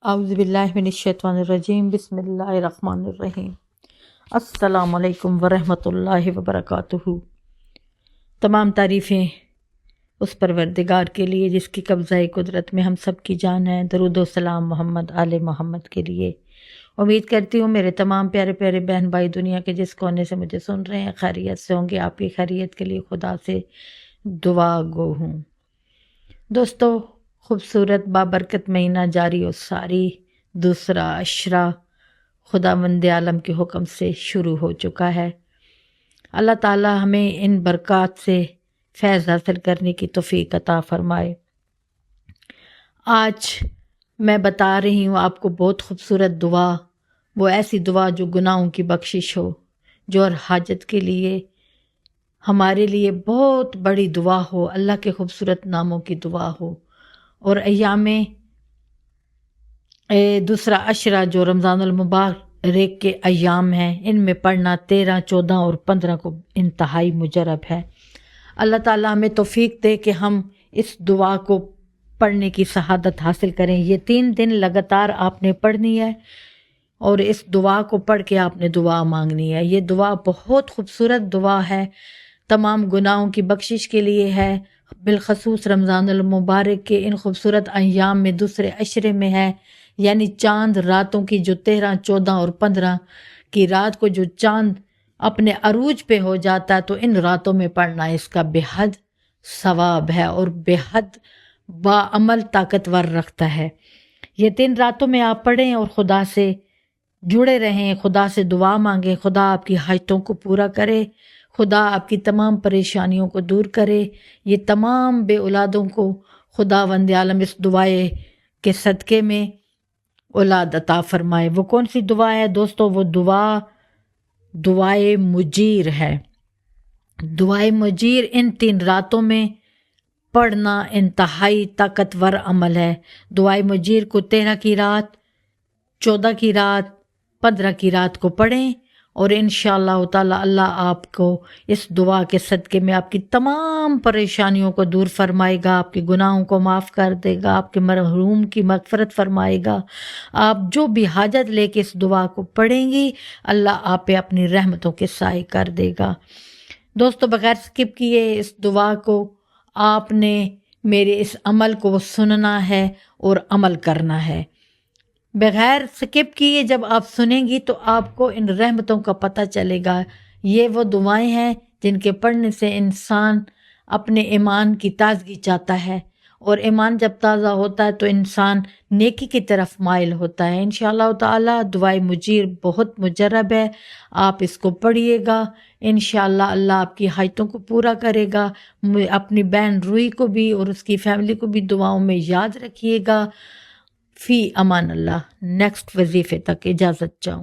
اعوذ باللہ من الشیطان الرجیم بسم اللہ الرحمن الرحیم السلام علیکم ورحمۃ اللہ وبرکاتہ۔ تمام تعریفیں اس پروردگار کے لیے جس کی قبضہ قدرت میں ہم سب کی جان ہے۔ درود و سلام محمد آل محمد کے لیے۔ امید کرتی ہوں میرے تمام پیارے پیارے بہن بھائی دنیا کے جس کونے سے مجھے سن رہے ہیں خیریت سے ہوں گے۔ آپ کی خیریت کے لیے خدا سے دعا گو ہوں۔ دوستو، خوبصورت بابرکت مہینہ جاری و ساری دوسرا عشرہ خداوند عالم کے حکم سے شروع ہو چکا ہے۔ اللہ تعالی ہمیں ان برکات سے فیض حاصل کرنے کی توفیق عطا فرمائے۔ آج میں بتا رہی ہوں آپ کو بہت خوبصورت دعا، وہ ایسی دعا جو گناہوں کی بخشش ہو، جو ہر حاجت کے لیے ہمارے لیے بہت بڑی دعا ہو، اللہ کے خوبصورت ناموں کی دعا ہو۔ اور ایام دوسرا عشرہ جو رمضان المبارک کے ایام ہیں، ان میں پڑھنا 13، 14 اور 15 کو انتہائی مجرب ہے۔ اللہ تعالیٰ ہمیں توفیق دے کہ ہم اس دعا کو پڑھنے کی شہادت حاصل کریں۔ یہ 3 دن لگاتار آپ نے پڑھنی ہے اور اس دعا کو پڑھ کے آپ نے دعا مانگنی ہے۔ یہ دعا بہت خوبصورت دعا ہے، تمام گناہوں کی بخشش کے لیے ہے، بالخصوص رمضان المبارک کے ان خوبصورت ایام میں دوسرے عشرے میں ہے، یعنی چاند راتوں کی جو 13، 14 اور 15 کی رات کو جو چاند اپنے عروج پہ ہو جاتا ہے، تو ان راتوں میں پڑھنا اس کا بے حد ثواب ہے اور بے حد باعمل طاقتور رکھتا ہے۔ یہ 3 راتوں میں آپ پڑھیں اور خدا سے جڑے رہیں، خدا سے دعا مانگیں، خدا آپ کی حاجتوں کو پورا کرے، خدا آپ کی تمام پریشانیوں کو دور کرے۔ یہ تمام بے اولادوں کو خداوند عالم اس دعائے کے صدقے میں اولاد عطا فرمائے۔ وہ کون سی دعا ہے دوستو؟ وہ دعائے مجیر ہے۔ دعائے مجیر ان 3 راتوں میں پڑھنا انتہائی طاقتور عمل ہے۔ دعائے مجیر کو 13 کی رات، 14 کی رات، 15 کی رات کو پڑھیں اور انشاءاللہ تعالی اللہ آپ کو اس دعا کے صدقے میں آپ کی تمام پریشانیوں کو دور فرمائے گا، آپ کے گناہوں کو معاف کر دے گا، آپ کے مرحوم کی مغفرت فرمائے گا۔ آپ جو بھی حاجت لے کے اس دعا کو پڑھیں گی، اللہ آپ پہ اپنی رحمتوں کے سائے کر دے گا۔ دوستو، بغیر سکپ کیے اس دعا کو آپ نے میرے اس عمل کو سننا ہے اور عمل کرنا ہے۔ بغیر سکپ کیے جب آپ سنیں گی تو آپ کو ان رحمتوں کا پتہ چلے گا۔ یہ وہ دعائیں ہیں جن کے پڑھنے سے انسان اپنے ایمان کی تازگی چاہتا ہے، اور ایمان جب تازہ ہوتا ہے تو انسان نیکی کی طرف مائل ہوتا ہے۔ انشاءاللہ تعالی دعائے مجیر بہت مجرب ہے، آپ اس کو پڑھیے گا، انشاءاللہ اللہ آپ کی حاجتوں کو پورا کرے گا۔ اپنی بہن روحی کو بھی اور اس کی فیملی کو بھی دعاؤں میں یاد رکھیے گا۔ فی امان اللہ۔ نیکسٹ وظیفے تک اجازت چاہوں۔